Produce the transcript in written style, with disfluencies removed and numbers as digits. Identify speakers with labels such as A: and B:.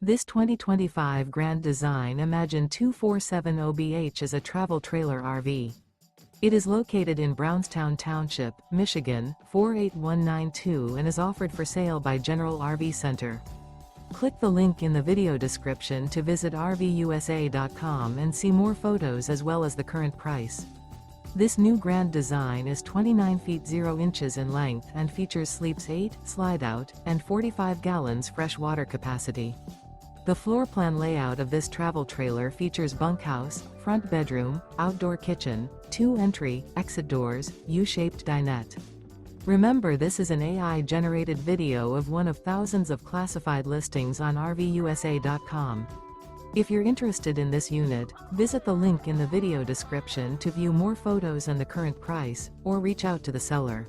A: This 2025 Grand Design Imagine 2470BH is a travel trailer RV. It is located in Brownstown Township, Michigan, 48192 and is offered for sale by General RV Center. Click the link in the video description to visit RVUSA.com and see more photos as well as the current price. This new Grand Design is 29 feet 0 inches in length and features sleeps 8, slide-out, and 45 gallons fresh water capacity. The floor plan layout of this travel trailer features bunkhouse, front bedroom, outdoor kitchen, 2 entry, exit doors, U-shaped dinette. Remember, this is an AI-generated video of one of thousands of classified listings on RVUSA.com. If you're interested in this unit, visit the link in the video description to view more photos and the current price, or reach out to the seller.